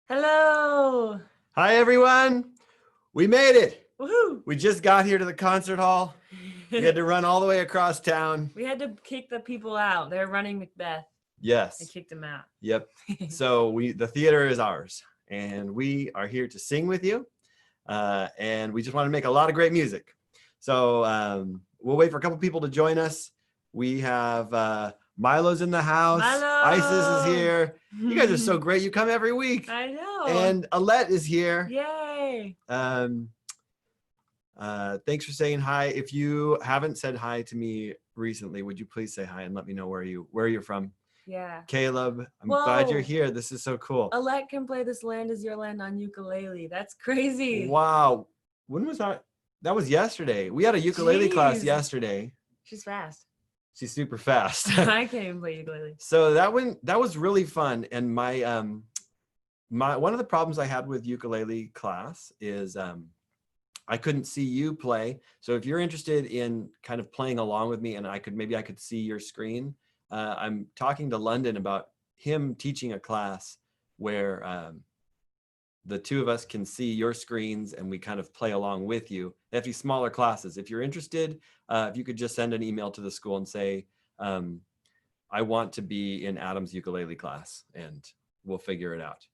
Hello. Hi, everyone. We made it. Woohoo. We just got here to the concert hall. We had to run all the way across town. We had to kick the people out. They're running Macbeth. Yes. I kicked them out. Yep. So the theater is ours, and we are here to sing with you. And we just want to make a lot of great music. So we'll wait for a couple people to join us. We have Milo's in the house. Milo. Isis is here. You guys are so great. You come every week. I know. And Alette is here. Yay. Thanks for saying hi. If you haven't said hi to me recently, would you please say hi and let me know where you're from? Yeah. Caleb, I'm glad you're here. This is so cool. Alette can play This Land Is Your Land on ukulele. That's crazy. Wow. When was that? That was yesterday. We had a ukulele class yesterday. She's fast. She's super fast. I can't even play ukulele. So that was really fun. And my one of the problems I had with ukulele class is I couldn't see you play. So if you're interested in kind of playing along with me and maybe I could see your screen, I'm talking to London about him teaching a class where the two of us can see your screens and we kind of play along with you. They have to be smaller classes. If you're interested, if you could just send an email to the school and say, I want to be in Adam's ukulele class, and we'll figure it out.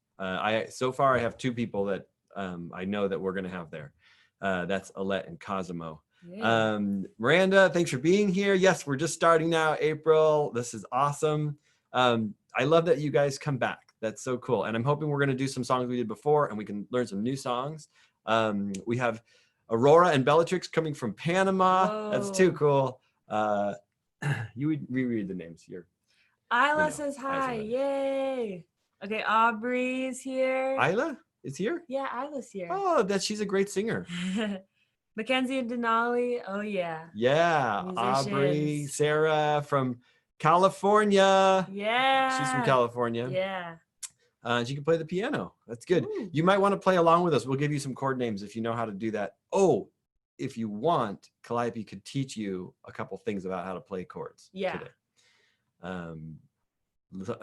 So far I have two people that I know that we're going to have there. That's Alette and Cosimo. Yeah. Miranda, thanks for being here. Yes, we're just starting now, April. This is awesome. I love that you guys come back. That's so cool. And I'm hoping we're going to do some songs we did before and we can learn some new songs. We have Aurora and Bellatrix coming from Panama. Whoa. That's too cool. You would reread the names here. Isla says hi. Yay. Okay, Aubrey's here. Isla is here? Yeah, Isla's here. Oh, she's a great singer. Mackenzie and Denali. Oh, yeah. Yeah. Musicians. Aubrey, Sarah from California. Yeah. She's from California. Yeah. She can play the piano. That's good. Ooh. You might want to play along with us. We'll give you some chord names if you know how to do that. Oh, if you want, Calliope could teach you a couple things about how to play chords today.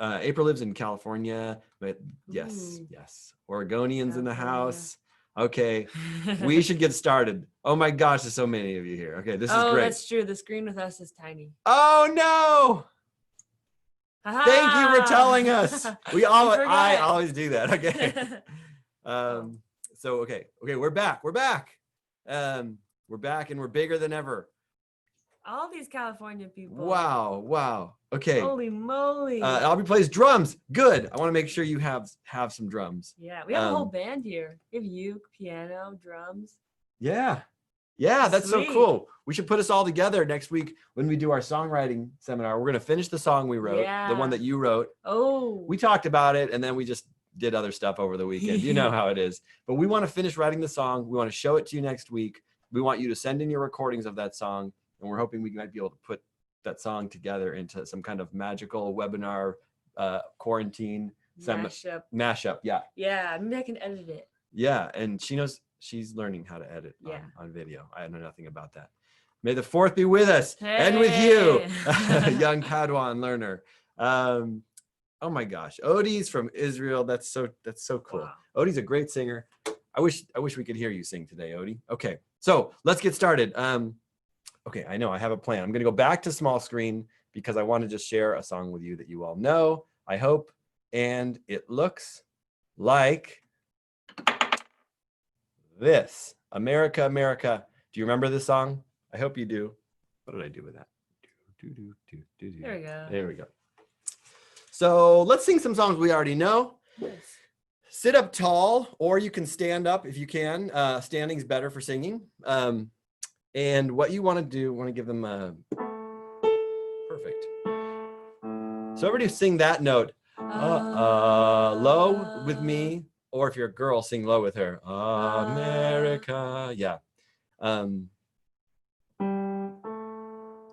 April lives in California, but yes. Oregonians in the house. Okay, we should get started. Oh my gosh, there's so many of you here. Okay, this is great. Oh, that's true. The screen with us is tiny. Oh no! Thank you for telling us. I always do that. Okay. Okay, we're back. We're back and we're bigger than ever. All these California people. Wow. Okay. Holy moly. Aubrey plays drums. Good. I want to make sure you have some drums. Yeah, we have a whole band here. We have uke, piano, drums. Yeah, that's so cool. We should put us all together next week when we do our songwriting seminar. We're going to finish the song we wrote, the one that you wrote. Oh. We talked about it, and then we just did other stuff over the weekend. You know how it is. But we want to finish writing the song. We want to show it to you next week. We want you to send in your recordings of that song, and we're hoping we might be able to put that song together into some kind of magical webinar, quarantine mashup. Yeah, maybe I can edit it. Yeah, and she's learning how to edit on video. I know nothing about that. May the 4th be with us and with you, young Padawan learner. Oh my gosh, Odie's from Israel. That's so cool. Wow. Odie's a great singer. I wish we could hear you sing today, Odie. Okay, so let's get started. Okay, I know I have a plan. I'm going to go back to small screen because I want to just share a song with you that you all know, I hope. And it looks like this. America, America. Do you remember this song? I hope you do. What did I do with that? There we go. So let's sing some songs we already know. Yes. Sit up tall, or you can stand up if you can. Standing's better for singing. And what you want to do, want to give them perfect. So everybody sing that note. Low with me, or if you're a girl, sing low with her. America. Yeah. All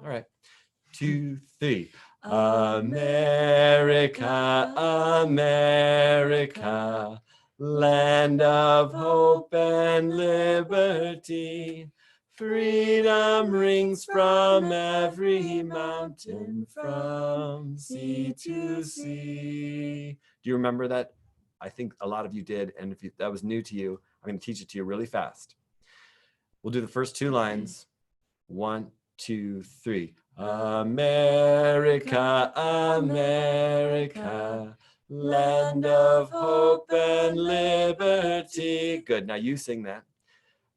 right. 2, 3. America, America, land of hope and liberty. Freedom rings from every mountain, from sea to sea. Do you remember that I think a lot of you did. And if that was new to you, I'm going to teach it to you really fast. We'll do the first 2 lines. 1, 2, 3. America, America, land of hope and liberty. Good. Now you sing that.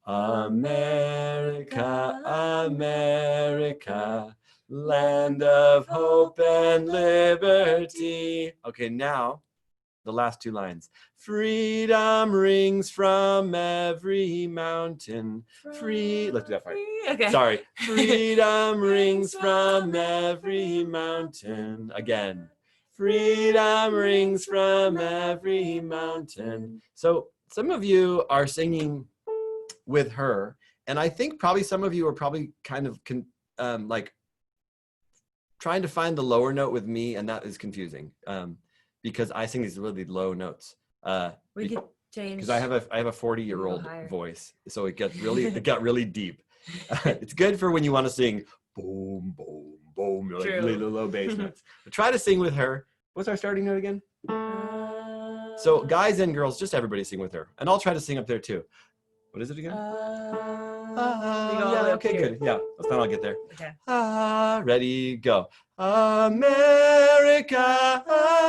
America, America, land of hope and liberty. Okay, now the last 2 lines. Freedom rings from every mountain. Let's do that part. Okay. Sorry. Freedom rings from every mountain. Again. Freedom rings from every mountain. So some of you are singing with her, and I think probably some of you are probably kind of like trying to find the lower note with me, and that is confusing because I sing these really low notes. We could change because I have a 40-year-old voice, so it got really deep. It's good for when you want to sing boom boom boom, like really low bass notes. But try to sing with her. What's our starting note again? So guys and girls, just everybody sing with her, and I'll try to sing up there too. What is it again? Yeah, okay, good. Yeah, that's fine. I'll get there. Okay. Ready, go. America,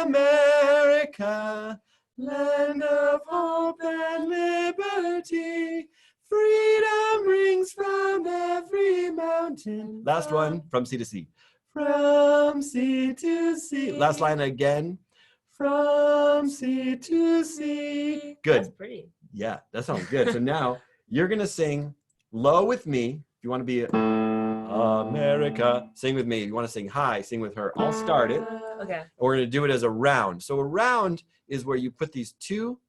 America, land of hope and liberty. Freedom rings from every mountain. Last one, from sea to sea. From sea to sea. Last line again. From sea to sea. Good. That's pretty. Yeah, that sounds good. So now you're going to sing low with me. If you want to be America, sing with me. If you want to sing high, sing with her. I'll start it. Okay. We're going to do it as a round. So a round is where you put these 2,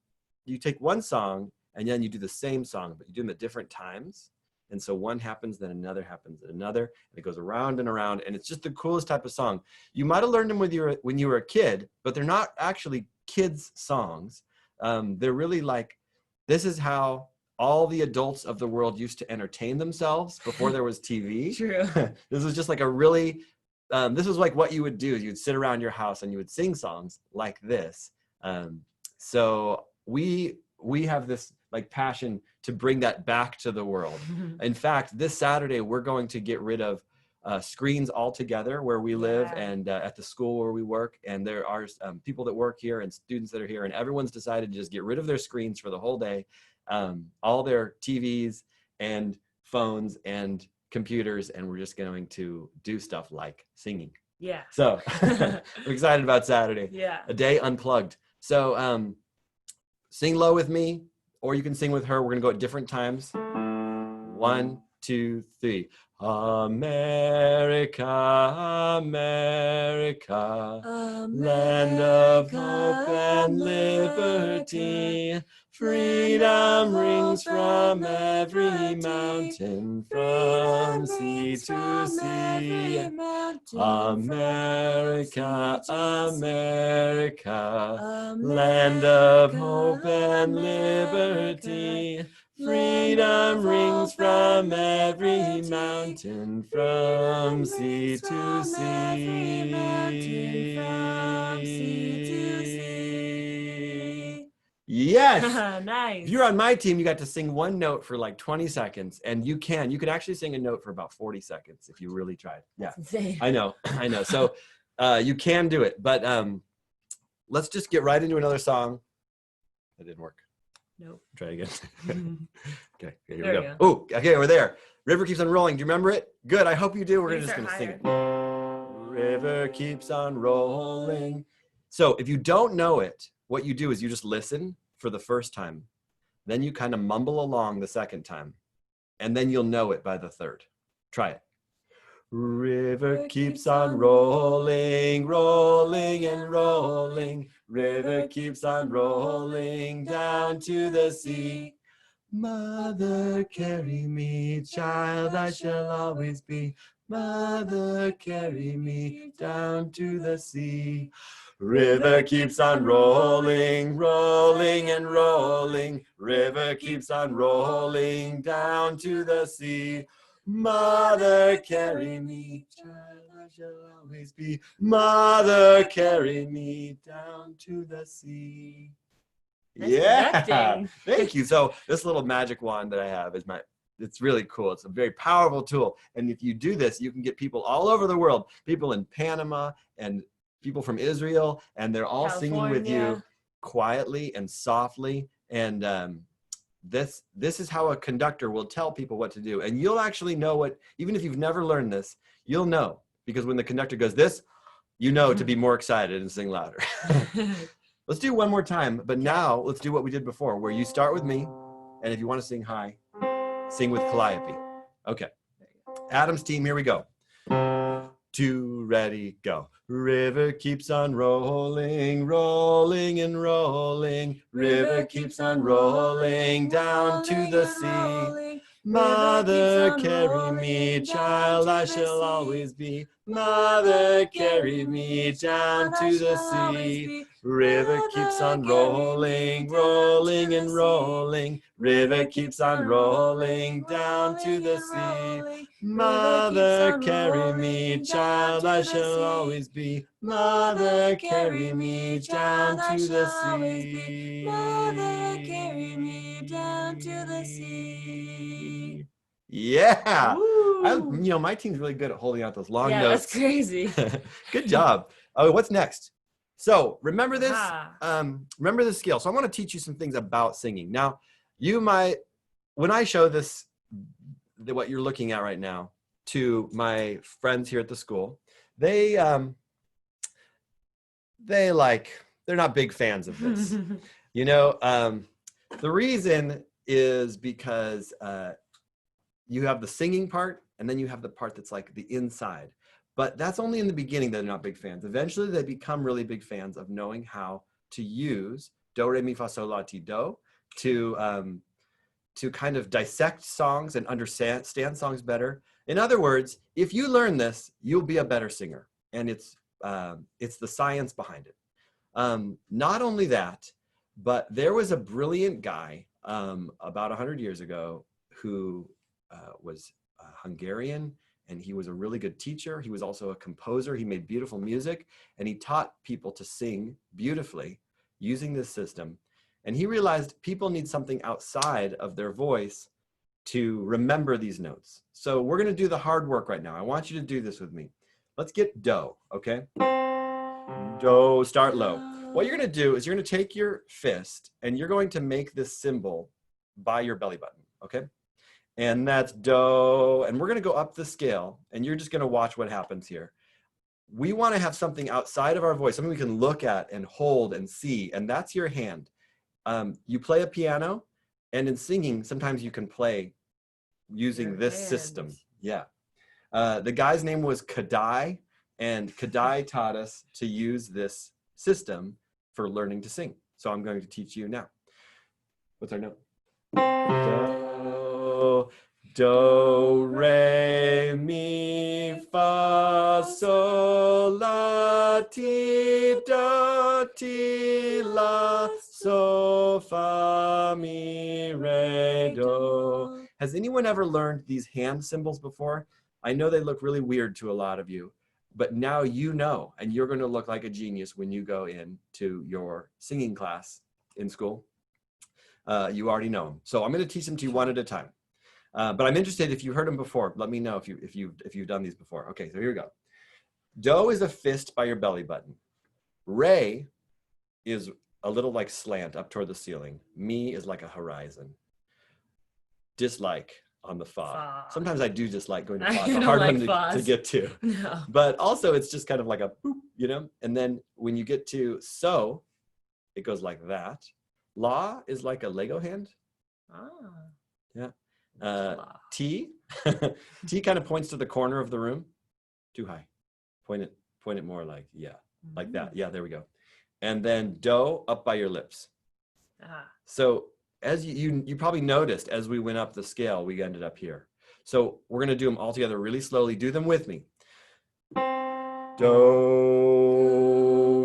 you take one song and then you do the same song, but you do them at different times. And so one happens, then another happens, and another, and it goes around and around. And it's just the coolest type of song. You might have learned them when you were a kid, but they're not actually kids' songs. They're really like, this is how all the adults of the world used to entertain themselves before there was TV. True. This was just like a really, this was like what you would do. You'd sit around your house and you would sing songs like this. So we have this like passion to bring that back to the world. In fact, this Saturday, we're going to get rid of screens altogether where we live and at the school where we work. And there are people that work here and students that are here, and everyone's decided to just get rid of their screens for the whole day. All their TVs and phones and computers, and we're just going to do stuff like singing. Yeah. So I'm excited about Saturday. Yeah. A day unplugged. So sing low with me, or you can sing with her. We're gonna go at different times. 1, 2, 3. America, America, land of hope and liberty. Freedom rings from every mountain, from sea to sea. America, America, land of hope and liberty. Freedom rings from every mountain, from sea to sea. Yes. Nice. If you're on my team, you got to sing one note for like 20 seconds, and you can actually sing a note for about 40 seconds if you really tried. Yeah. That's insane. I know. So you can do it, but let's just get right into another song. That didn't work. Nope. Try again. Okay, here There we we go. Oh, okay, we're there. River keeps on rolling. Do you remember it? Good. I hope you do. We're Can you just going to start sing it. River keeps on rolling. So if you don't know it, what you do is you just listen for the first time. Then you kind of mumble along the second time. And then you'll know it by the third. Try it. River keeps on rolling, rolling and rolling. River keeps on rolling down to the sea. Mother, carry me, child, I shall always be. Mother, carry me down to the sea. River keeps on rolling, rolling and rolling. River keeps on rolling down to the sea. Mother, carry me, child, I shall always be. Mother, carry me down to the sea. Nice Yeah, conducting. thank you. So this little magic wand that I have is it's really cool. It's a very powerful tool. And if you do this, you can get people all over the world, people in Panama and people from Israel, and they're all singing with you California. quietly and softly. And this is how a conductor will tell people what to do. And you'll actually know what, even if you've never learned this, you'll know. Because when the conductor goes this, you know to be more excited and sing louder. Let's do one more time, but now let's do what we did before, where you start with me, and if you want to sing high, sing with Calliope. Okay. Adam's team, here we go. 2, ready, go. River keeps on rolling, rolling and rolling. River keeps on rolling down to the sea. Mother, carry me, child, I shall always be. Mother, carry me down to the sea. River keeps on rolling, rolling and rolling. River keeps on rolling down to the sea. Mother, carry me, child, I shall always be. Mother, carry me down to the sea. Mother, carry me down to the sea. Yeah. Woo. My team's really good at holding out those long Yeah, notes. that's crazy. Good job. Oh, what's next? So remember this. Ah. Remember the scale. So I want to teach you some things about singing. Now, you might, when I show this, what you're looking at right now, to my friends here at the school, they're not big fans of this. The reason is because you have the singing part, and then you have the part that's like the inside. But that's only in the beginning that they're not big fans. Eventually, they become really big fans of knowing how to use do, re, mi, fa, sol, la, ti, do to kind of dissect songs and understand songs better. In other words, if you learn this, you'll be a better singer. And it's the science behind it. Not only that, but there was a brilliant guy about 100 years ago who was Hungarian, and he was a really good teacher. He was also a composer. He made beautiful music, and he taught people to sing beautifully using this system. And he realized people need something outside of their voice to remember these notes. So we're going to do the hard work right now. I want you to do this with me. Let's get do, okay? Do, start low. What you're going to do is you're going to take your fist and you're going to make this symbol by your belly button, okay? And that's do, and we're going to go up the scale, and you're just going to watch what happens here. We want to have something outside of our voice, something we can look at and hold and see, and that's your hand. You play a piano, and in singing, sometimes you can play using this system. Yeah. The guy's name was Kadai, and Kadai taught us to use this system for learning to sing. So I'm going to teach you now. What's our note? Do, re, mi, fa, sol, la, ti, do, ti, la, so, fa, mi, re, do. Has anyone ever learned these hand symbols before? I know they look really weird to a lot of you, but now you know, and you're going to look like a genius when you go into your singing class in school. You already know them. So I'm going to teach them to you one at a time. But I'm interested if you've heard them before. Let me know if you've done these before. Okay, so here we go. Do is a fist by your belly button. Re is a little like slant up toward the ceiling. Mi is like a horizon. Dislike on the fa. Sometimes I do dislike going to fa. It's a hard one to get to. No. But also it's just kind of like a boop, And then when you get to so, it goes like that. La is like a Lego hand. Yeah. T, T kind of points to the corner of the room. Too high. Point it more like, like that. Yeah, there we go. And then do up by your lips. So as you probably noticed, as we went up the scale, we ended up here. So we're going to do them all together really slowly. Do them with me. Do,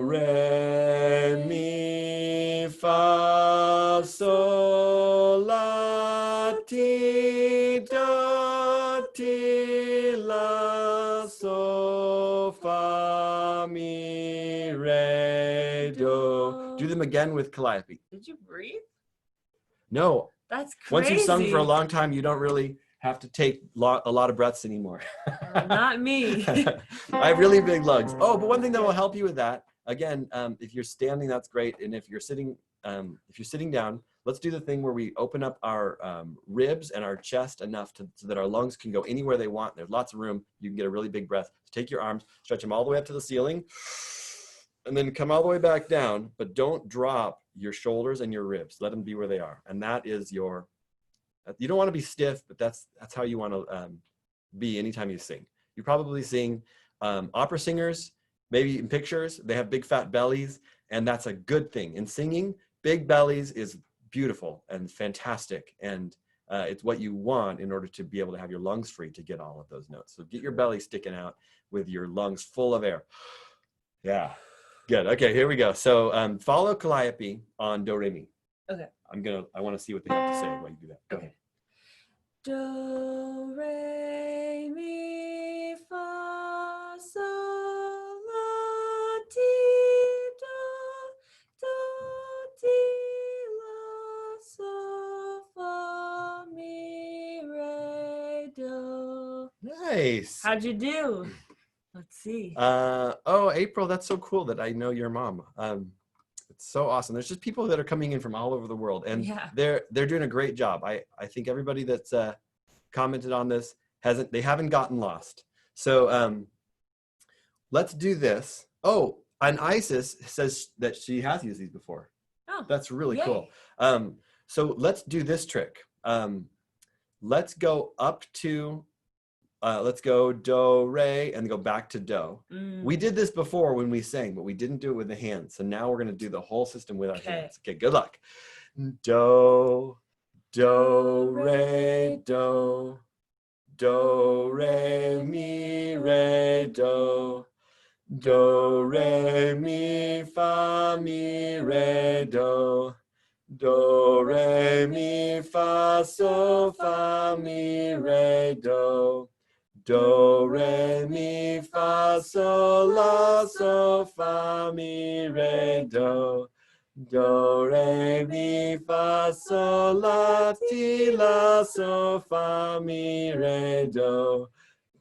re, mi, fa, sol, la, ti, do, ti, la, so, fa, mi, re, do. Do them again with calliope. Did you breathe? No. That's crazy. Once you've sung for a long time, you don't really have to take a lot of breaths anymore. Not me. I have really big lungs. Oh, but one thing that will help you with that, again, if you're standing, that's great. And if you're sitting down, let's do the thing where we open up our ribs and our chest enough so that our lungs can go anywhere they want. There's lots of room. You can get a really big breath. So take your arms, stretch them all the way up to the ceiling, and then come all the way back down, but don't drop your shoulders and your ribs. Let them be where they are. And that is you don't want to be stiff, but that's how you want to be anytime you sing. You probably sing opera singers, maybe in pictures, they have big fat bellies, and that's a good thing. In singing, big bellies is beautiful and fantastic, and it's what you want in order to be able to have your lungs free to get all of those notes. So get your belly sticking out with your lungs full of air. Yeah. Good. Okay, here we go. So follow calliope on Do Re Mi. Okay. I want to see what they have to say while you do that. Go ahead. Do, re, mi, fa, sol, la, ti, do, ti, la, sol, fa, mi, re, do. Nice. How'd you do? Let's see. Oh, April, that's so cool that I know your mom. It's so awesome. There's just people that are coming in from all over the world, and they're doing a great job. I think everybody that's commented on this haven't gotten lost. So let's do this. Oh, and Isis says that she has used these before. Oh, that's really cool. So let's do this trick. Let's go up to let's go do, re, and go back to do. We did this before when we sang, but we didn't do it with the hands. So now we're going to do the whole system with our hands. Okay, good luck. Do, do, re, do. Do, re, mi, re, do. Do, re, mi, fa, mi, re, do. Do, re, mi, fa, sol, fa, mi, re, do. Do, re, mi, fa, sol, la, sol, fa, mi, re, do. Do, re, mi, fa, sol, la, ti, la, sol, fa, mi, re, do.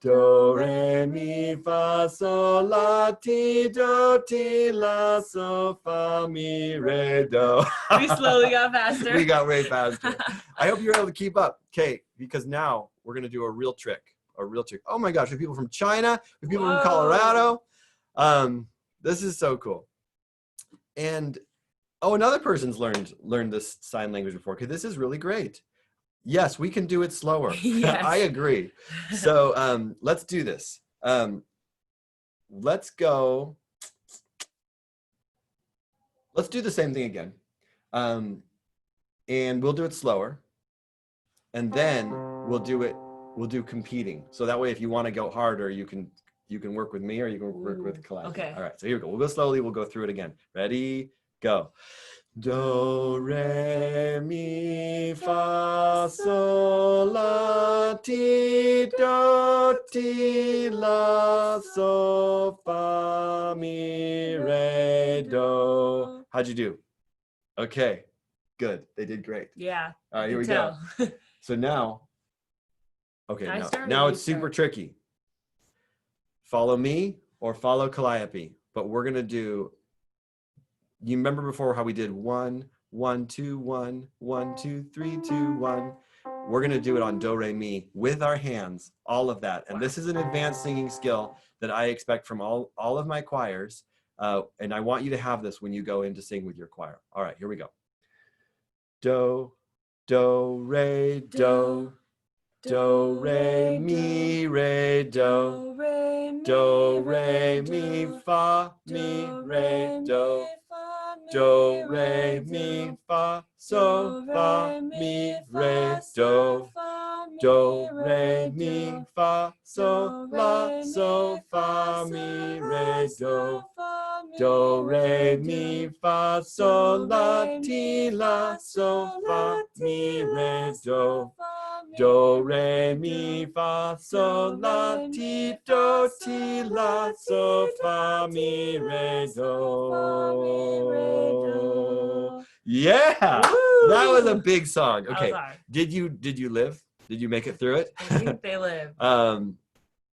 Do, re, mi, fa, sol, la, ti, do, ti, la, sol, fa, mi, re, do. We slowly got faster. We got way faster. I hope you're able to keep up. Okay, because now we're going to do a real trick. Oh my gosh, we have people from China, we have people from Colorado. This is so cool. And another person's learned this sign language before, because this is really great. Yes, we can do it slower. Yes. I agree. So let's do this. Let's go. Let's do the same thing again. And we'll do it slower. And then we'll do competing. So that way, if you want to go harder, you can work with me, or you can work with Calliope. Okay. All right, so here we go. We'll go slowly. We'll go through it again. Ready, go. Do, re, mi, fa, sol, la, ti, do, ti, la, sol, fa, mi, re, do. How'd you do? Okay, good. They did great. Yeah. All right, here we go. So now, now it's super tricky. Follow me or follow Calliope, but we're gonna do. You remember before how we did 1, 1, 2, 1, 1, 2, 3, 2, 1. We're gonna do it on Do, Re, Mi with our hands, all of that. And this is an advanced singing skill that I expect from all of my choirs. And I want you to have this when you go in to sing with your choir. All right, here we go. Do, do, re, do. Do, re, mi, re, do. Do, re, mi, fa, mi, re, do. Do, re, mi, fa, sol, fa, mi, re, do. Do, re, mi, fa, sol, la, sol, fa, mi, re, do. Do, re, mi, fa, sol, la, ti, la, sol, fa, mi, re, do. Do, re, mi, fa, sol, la, ti, do, ti, la, so, fa, mi, re, do. Yeah, that was a big song. Okay, did you live? Did you make it through it? I think they lived.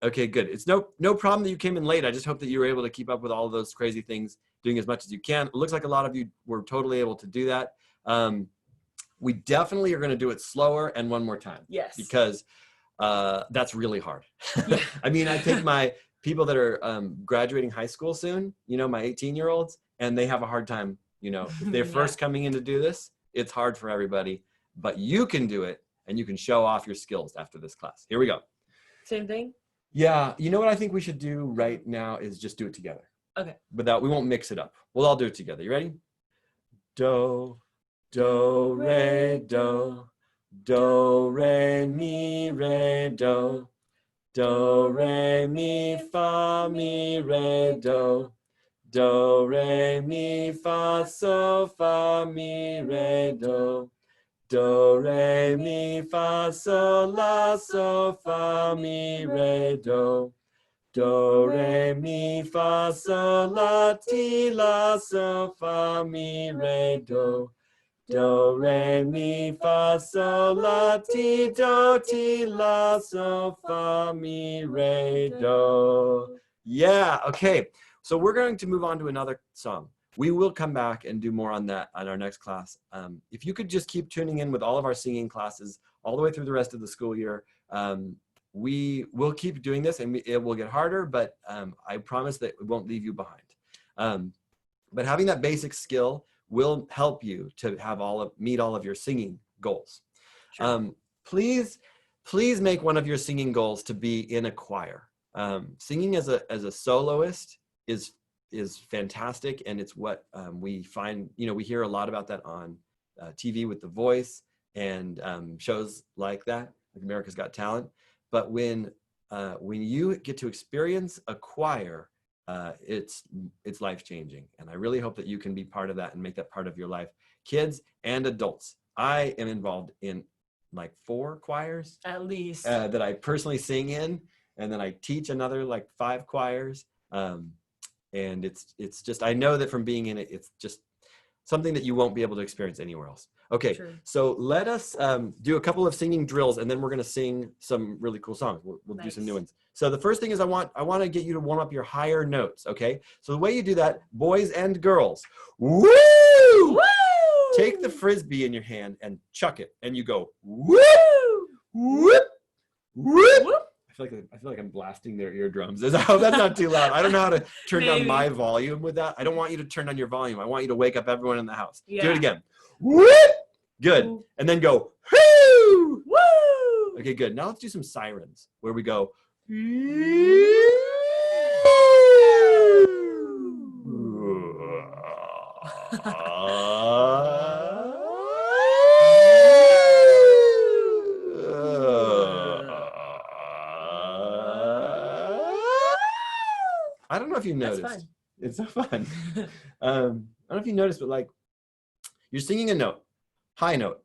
Okay, good. It's no problem that you came in late. I just hope that you were able to keep up with all of those crazy things, doing as much as you can. It looks like a lot of you were totally able to do that. We definitely are going to do it slower and one more time. Yes. Because that's really hard. Yeah. I mean, I take my people that are graduating high school soon, you know, my 18-year-olds, and they have a hard time, you know, if they're first coming in to do this, it's hard for everybody, but you can do it and you can show off your skills after this class. Here we go. Same thing? Yeah, you know what I think we should do right now is just do it together. Okay. We won't mix it up. We'll all do it together. You ready? Do, do, re, do. Do, re, mi, re, do. Do, re, mi, fa, mi, re, do. Do, re, mi, fa, so, fa, mi, re, do. Do, re, mi, fa, sol, la, so, fa, mi, re, do. Do, re, mi, fa, sol, la, ti, la, so, fa, mi, re, do. Do, re, mi, fa, sol, la, ti, do, ti, la, so, fa, mi, re, do. Yeah, okay. So we're going to move on to another song. We will come back and do more on that on our next class. If you could just keep tuning in with all of our singing classes all the way through the rest of the school year, we will keep doing this, and it will get harder, but I promise that it won't leave you behind. But having that basic skill will help you to have meet all of your singing goals. Sure. Please make one of your singing goals to be in a choir. Singing as a soloist is fantastic, and it's what we find, you know, we hear a lot about that on TV with The Voice and shows like that, like America's Got Talent. But when you get to experience a choir, it's life-changing, and I really hope that you can be part of that and make that part of your life, kids and adults. I am involved in like 4 choirs at least that I personally sing in, and then I teach another like 5 choirs. And it's just, I know that from being in it, it's just something that you won't be able to experience anywhere else. Okay, True. So let us do a couple of singing drills, and then we're gonna sing some really cool songs. We'll nice. Do some new ones. So the first thing is I want to get you to warm up your higher notes, okay? So the way you do that, boys and girls, woo! Woo! Take the Frisbee in your hand and chuck it, and you go, whoop, whoop, whoop. I feel like I'm blasting their eardrums. That's not too loud. I don't know how to turn down my volume with that. I don't want you to turn down your volume. I want you to wake up everyone in the house. Yeah. Do it again. Whoop! Good. Ooh. And then go, whoo! Woo! Okay, good. Now let's do some sirens where we go, I don't know if you noticed. It's so fun. I don't know if you noticed, but like you're singing a note, high note,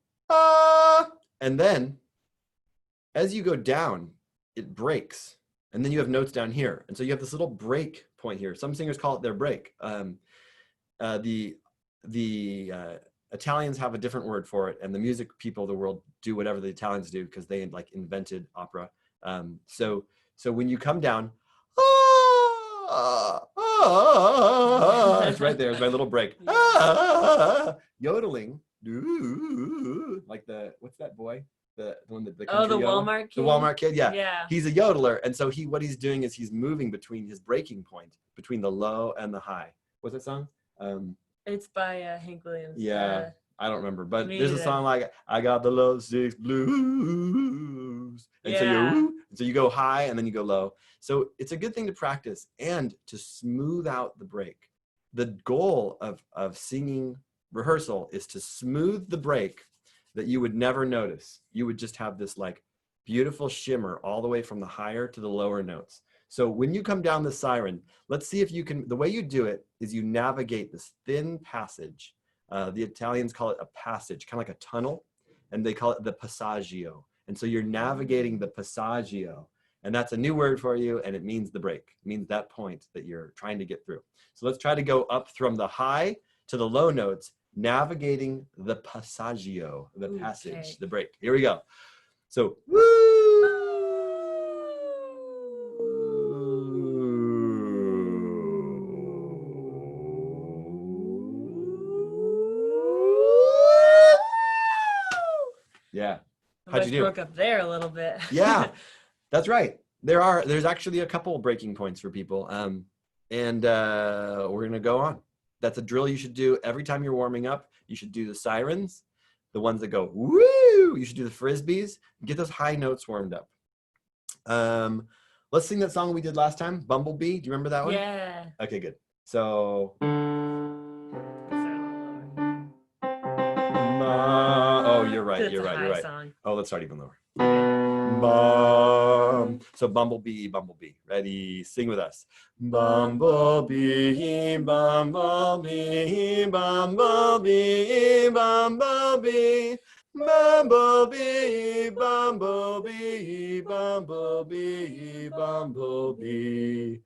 and then as you go down, it breaks, and then you have notes down here, and so you have this little break point here. Some singers call it their break. The Italians have a different word for it, and the music people of the world do whatever the Italians do because they like invented opera. So when you come down, it's right there. It's my little break. Yodeling, like what's that boy? The one that the country the yodeler? Walmart kid. The Walmart kid, yeah. Yeah. He's a yodeler, and so what he's doing is he's moving between his breaking point between the low and the high. What's that song? It's by Hank Williams. Yeah. I don't remember, but there's a song like I got the low 6 blues, and so you go high and then you go low. So it's a good thing to practice and to smooth out the break. The goal of singing rehearsal is to smooth the break that you would never notice. You would just have this like beautiful shimmer all the way from the higher to the lower notes. So when you come down the siren, let's see if you can. The way you do it is you navigate this thin passage. The Italians call it a passage, kind of like a tunnel, and they call it the passaggio. And so you're navigating the passaggio. And that's a new word for you, and it means the break. It means that point that you're trying to get through. So let's try to go up from the high to the low notes, navigating the passaggio, the passage, the break. Here we go. So, woo! Yeah. How'd you do? Broke up there a little bit. Yeah, that's right. There's actually a couple breaking points for people. And we're gonna go on. That's a drill you should do every time you're warming up. You should do the sirens, the ones that go woo. You should do the frisbees. Get those high notes warmed up. Let's sing that song we did last time, Bumblebee. Do you remember that one? Yeah. Okay, good. So. Oh, you're right. You're right. Song. Oh, let's start even lower. Bum. So bumblebee, bumblebee. Ready? Sing with us. Bumblebee, bumblebee, bumblebee, bumblebee. Bumblebee, bumblebee, bumblebee, bumblebee.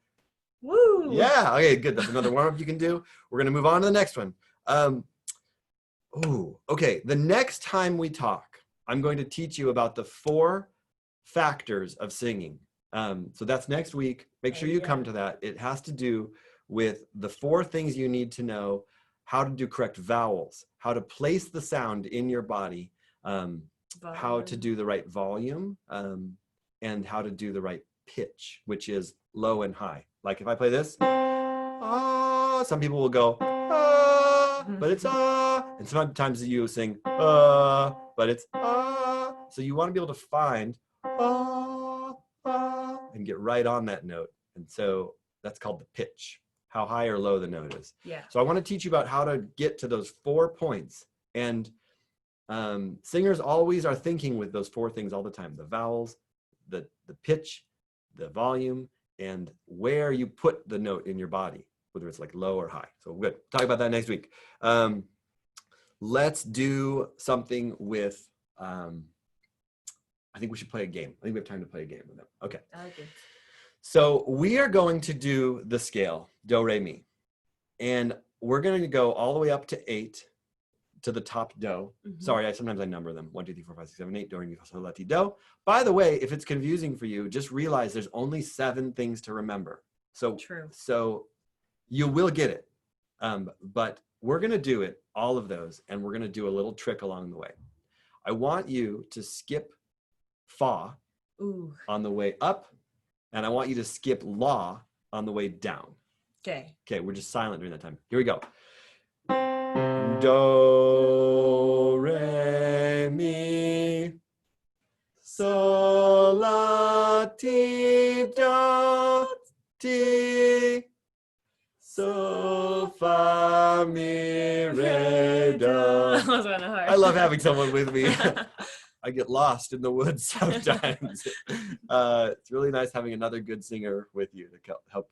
Woo! Yeah, okay, good. That's another warm-up you can do. We're gonna move on to the next one. Okay. The next time we talk, I'm going to teach you about the 4 factors of singing. So that's next week. Make sure you come to that. It has to do with the 4 things you need to know: how to do correct vowels, how to place the sound in your body, how to do the right volume, and how to do the right pitch, which is low and high. Like if I play this, some people will go, but it's and sometimes you sing, but it's So you want to be able to find and get right on that note. And so that's called the pitch, how high or low the note is. Yeah. So I want to teach you about how to get to those 4 points. And singers always are thinking with those 4 things all the time: the vowels, the pitch, the volume, and where you put the note in your body, whether it's like low or high. So good. Talk about that next week. Let's do something with, I think we should play a game. I think we have time to play a game with them. Okay. Okay. So we are going to do the scale, do, re, mi. And we're going to go all the way up to 8 to the top do. Sorry, sometimes I number them. 1, 2, 3, 4, 5, 6, 7, 8, do, re, mi, fa, sol, la, ti, do. By the way, if it's confusing for you, just realize there's only 7 things to remember. So, True. So you will get it. But we're going to do it, all of those, and we're going to do a little trick along the way. I want you to skip fa on the way up, and I want you to skip la on the way down. Okay. Okay, we're just silent during that time. Here we go. Do, re, mi, sol, la, ti, do, ti, sol, fa, mi, re, do. That was kind of hard. I love having someone with me. I get lost in the woods sometimes. It's really nice having another good singer with you to help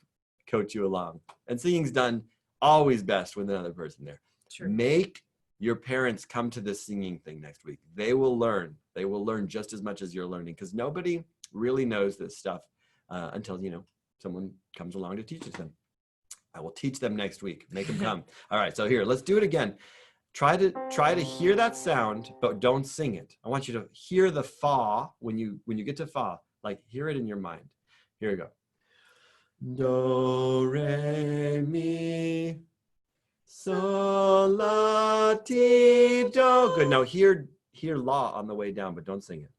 coach you along. And singing's done always best with another person there. True. Make your parents come to this singing thing next week. They will learn. They will learn just as much as you're learning, because nobody really knows this stuff until, someone comes along to teach them. I will teach them next week. Make them come. All right, so here, let's do it again. Try to hear that sound, but don't sing it. I want you to hear the fa when you get to fa, like hear it in your mind. Here we go. Do, re, mi, sol, la, ti, do. Good. Now hear la on the way down, but don't sing it.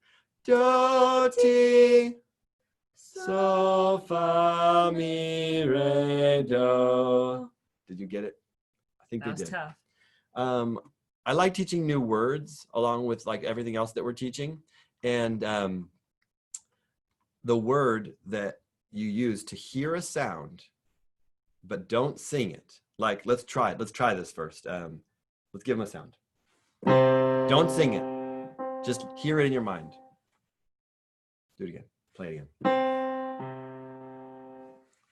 Do, ti, sol, fa, mi, re, do. Did you get it? I think they did. That was tough. I like teaching new words along with like everything else that we're teaching. And the word that you use to hear a sound, but don't sing it. Like, let's try it. Let's try this first. Let's give them a sound. Don't sing it. Just hear it in your mind. Do it again. Play it again.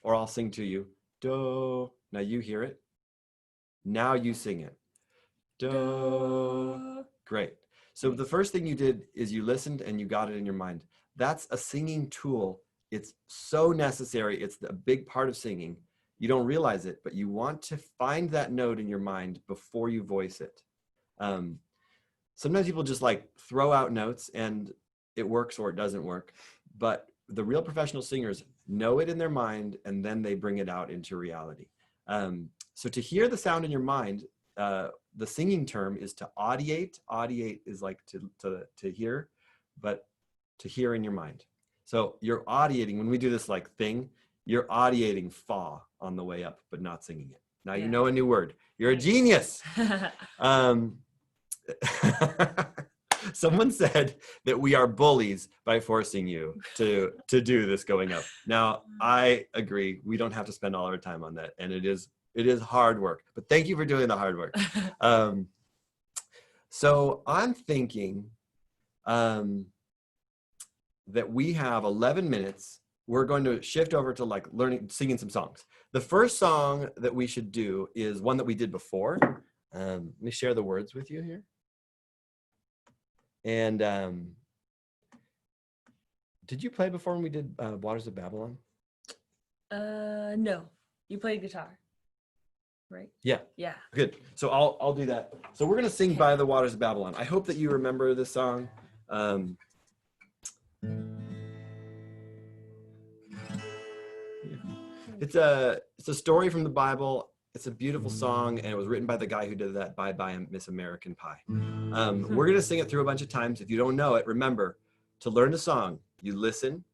Or I'll sing to you. Do. Now you hear it. Now you sing it. Do. Great. So the first thing you did is you listened and you got it in your mind. That's a singing tool. It's so necessary. It's a big part of singing. You don't realize it, but you want to find that note in your mind before you voice it. Sometimes people just like throw out notes and it works or it doesn't work. But the real professional singers know it in their mind and then they bring it out into reality. So to hear the sound in your mind, the singing term is to audiate. Audiate is like to hear, but to hear in your mind. So you're audiating, when we do this like thing, you're audiating fa on the way up, but not singing it. Now you know a new word. You're a genius. Someone said that we are bullies by forcing you to do this going up. Now, I agree. We don't have to spend all our time on that. And it is hard work, but thank you for doing the hard work. So I'm thinking that we have 11 minutes. We're going to shift over to like singing some songs. The first song that we should do is one that we did before. Let me share the words with you here. And did you play before when we did Waters of Babylon? No, you played guitar, right? Yeah. Yeah. Good. So I'll do that. So we're gonna sing By the Waters of Babylon. I hope that you remember this song. It's a story from the Bible. It's a beautiful song, and it was written by the guy who did that Bye Bye Miss American Pie. We're gonna sing it through a bunch of times. If you don't know it, remember, to learn a song, you listen,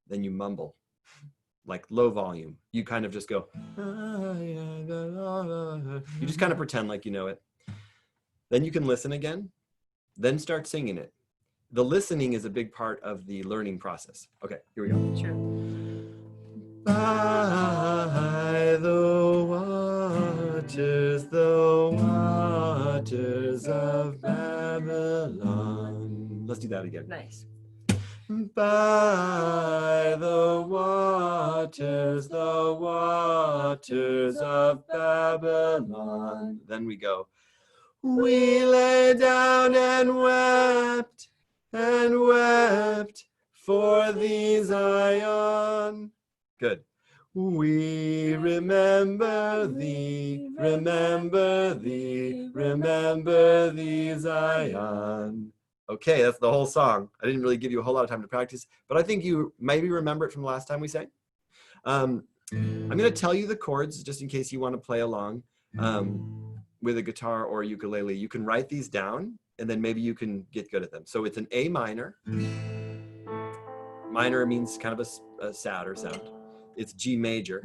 then you mumble, like low volume. You kind of just go, you just kind of pretend like you know it. Then you can listen again, then start singing it. The listening is a big part of the learning process. Okay, here we go. Sure. By the waters of Babylon. Let's do that again. Nice. By the waters of Babylon. Then we go. We lay down and wept for thee, Zion. Good. We remember thee, Zion. Okay, that's the whole song. I didn't really give you a whole lot of time to practice, but I think you maybe remember it from the last time we sang. I'm going to tell you the chords just in case you want to play along with a guitar or a ukulele. You can write these down, and then maybe you can get good at them. So it's an A minor. Minor means kind of a sadder sound. It's G major.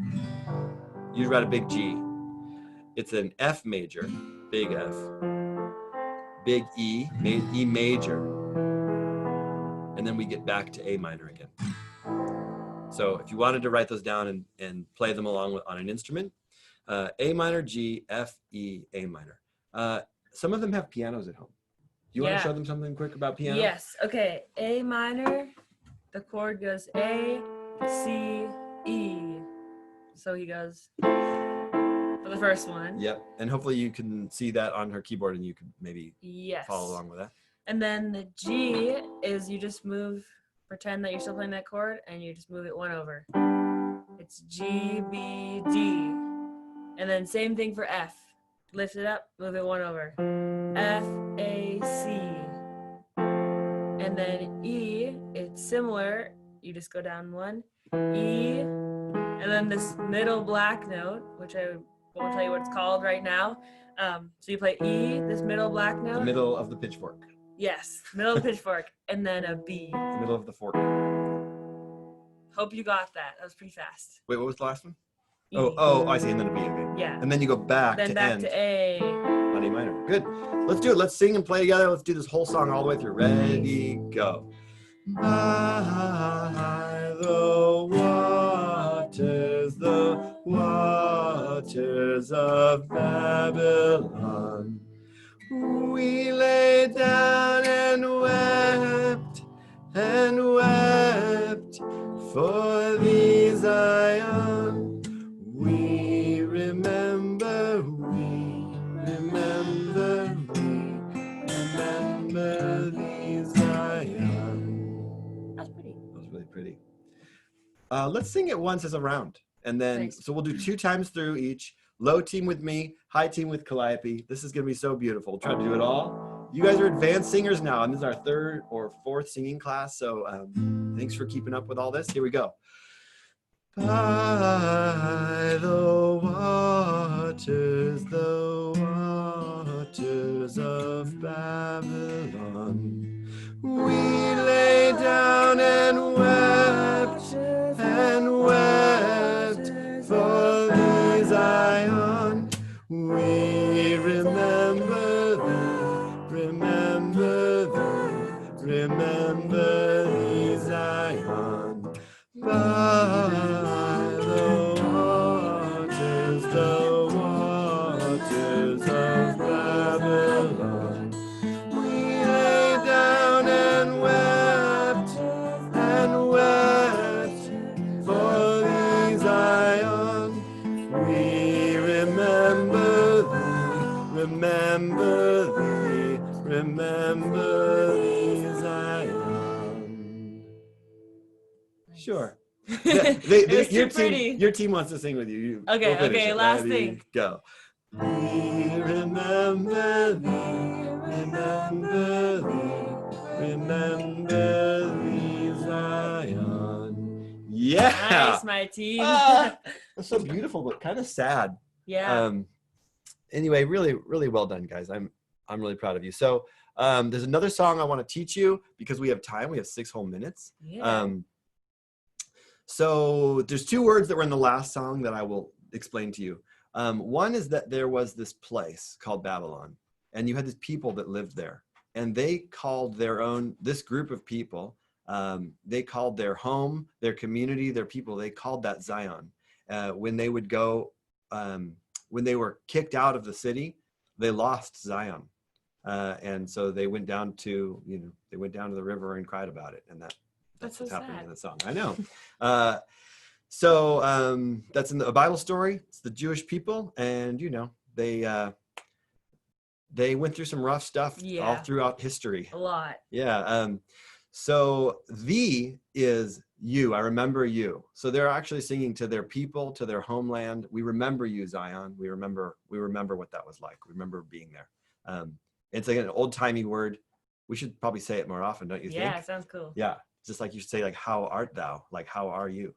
You write a big G. It's an F major, big F. Big E, E major. And then we get back to A minor again. So if you wanted to write those down and play them along on an instrument, A minor, G, F, E, A minor. Some of them have pianos at home. Do you want to show them something quick about piano? Yes. Okay. A minor, the chord goes A, C, E. So he goes for the first one. Yep. And hopefully you can see that on her keyboard and you can maybe follow along with that. And then the G is you just pretend that you're still playing that chord and you just move it one over. It's G, B, D. And then same thing for F. Lift it up, move it one over. F, A, C. And then E, it's similar. You just go down one. E, and then this middle black note, which I won't tell you what it's called right now. So you play E, this middle black note. The middle of the pitchfork. Yes, middle of the pitchfork, and then a B. The middle of the fork. Hope you got that. That was pretty fast. Wait, what was the last one? E. Oh, I see, and then a B again. Yeah. And then you go back then to back end. to A. On A minor. Good. Let's do it. Let's sing and play together. Let's do this whole song all the way through. Ready, go. By the waters of Babylon, we lay down and wept for thee, Zion. We remember Let's sing it once as a round. And then, Thanks. so we'll do 2 times through each. Low team with me, high team with Calliope. This is going to be so beautiful. We'll try to do it all. You guys are advanced singers now, and this is our 3rd or 4th singing class. So thanks for keeping up with all this. Here we go. By the waters of Babylon, we lay down and wept for thee, Zion. We remember thee, Zion. By the waters of Babylon, we lay down and wept for thee, Zion. We remember thee, Zion. Sure. It's too pretty. Your team wants to sing with you. Okay, We'll finish okay, it. last Ready, thing. Go. We remember thee, Zion. Yeah. Nice, my team. That's so beautiful, but kind of sad. Yeah. Anyway, really, really well done, guys. I'm really proud of you. So there's another song I want to teach you because we have time. We have 6 whole minutes. Yeah. So there's 2 words that were in the last song that I will explain to you. One is that there was this place called Babylon, and you had these people that lived there, and they called this group of people, they called their home, their community, their people, they called that Zion. When they would go, when they were kicked out of the city, they lost Zion. And so they went down to, the river and cried about it. And that's so what's happening sad. in the song. I know. So that's in a Bible story. It's the Jewish people, and they went through some rough stuff all throughout history. A lot. Yeah. So thee is you. I remember you. So they're actually singing to their people, to their homeland. We remember you, Zion. We remember what that was like. We remember being there. It's like an old-timey word. We should probably say it more often, don't you think? Yeah, sounds cool. Yeah. Just like you should say, like, how art thou? Like, how are you?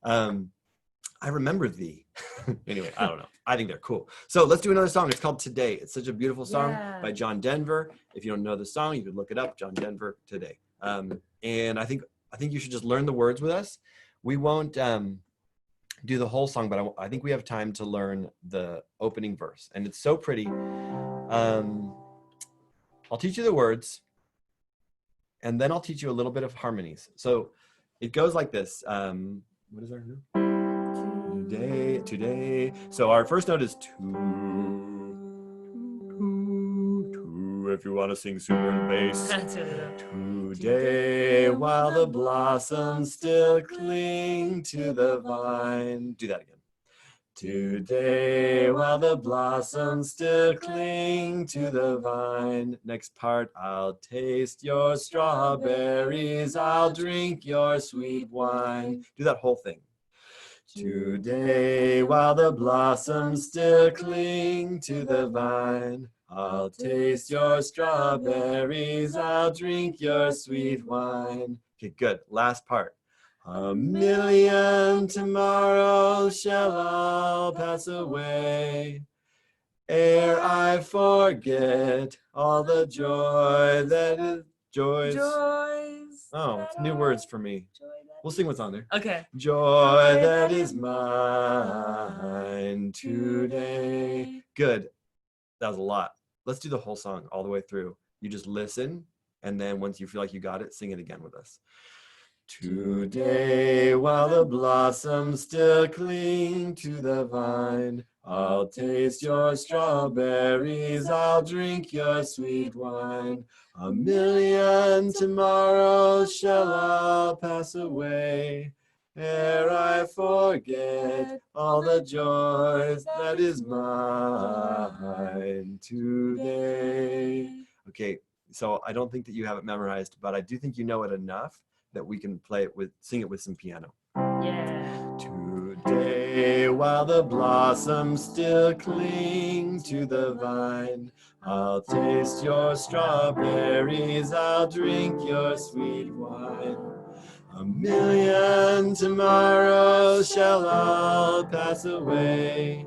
I remember thee. Anyway, I don't know. I think they're cool. So let's do another song. It's called Today. It's such a beautiful song by John Denver. If you don't know the song, you could look it up, John Denver, Today. And I think you should just learn the words with us. We won't do the whole song, but I think we have time to learn the opening verse. And it's so pretty. I'll teach you the words, and then I'll teach you a little bit of harmonies. So it goes like this. What is our note? Today. So our first note is two. If you want to sing super and bass. Today, while the blossoms still cling to the vine. Do that again. Today, while the blossoms still cling to the vine. Next part, I'll taste your strawberries, I'll drink your sweet wine. Do that whole thing. Today, while the blossoms still cling to the vine, I'll taste your strawberries, I'll drink your sweet wine. Okay, good. Last part. A million tomorrows shall all pass away, ere I forget all the joy that is joys. Oh, it's new words for me. We'll sing what's on there. Okay. Joy that is mine today. Good. That was a lot. Let's do the whole song all the way through. You just listen, and then once you feel like you got it, sing it again with us. Today, while the blossoms still cling to the vine, I'll taste your strawberries, I'll drink your sweet wine. A million tomorrows shall all pass away, ere I forget all the joys that is mine today. Okay, so I don't think that you have it memorized, but I do think you know it enough that we can play it with, sing it with some piano. Yeah. Today, while the blossoms still cling to the vine, I'll taste your strawberries, I'll drink your sweet wine. A million tomorrows shall all pass away,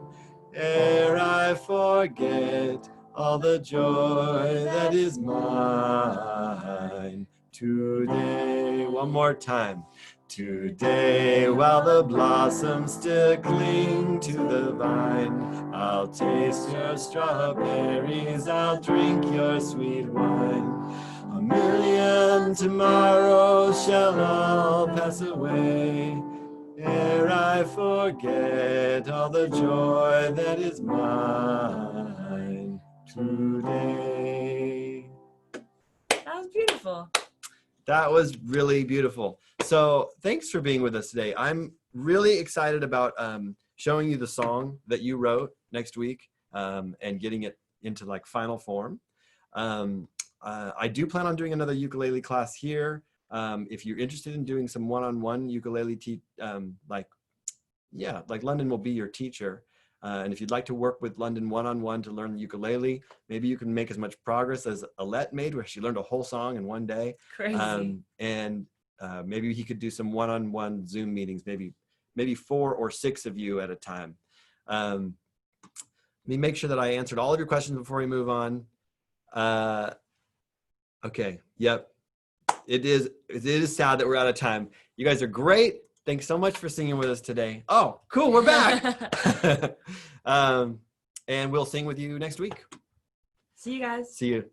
ere I forget all the joy that is mine. Today, one more time. Today, while the blossoms still cling to the vine, I'll taste your strawberries, I'll drink your sweet wine. A million tomorrows shall all pass away, ere I forget all the joy that is mine today. That was beautiful. That was really beautiful. So thanks for being with us today. I'm really excited about showing you the song that you wrote next week and getting it into like final form. I do plan on doing another ukulele class here. If you're interested in doing some one-on-one ukulele, like London will be your teacher. And if you'd like to work with London one-on-one to learn ukulele, maybe you can make as much progress as Alette made, where she learned a whole song in one day. Crazy. Maybe he could do some one-on-one Zoom meetings, maybe 4 or 6 of you at a time. Let me make sure that I answered all of your questions before we move on. Okay. Yep. It is sad that we're out of time. You guys are great. Thanks so much for singing with us today. Oh, cool. We're back. And we'll sing with you next week. See you guys. See you.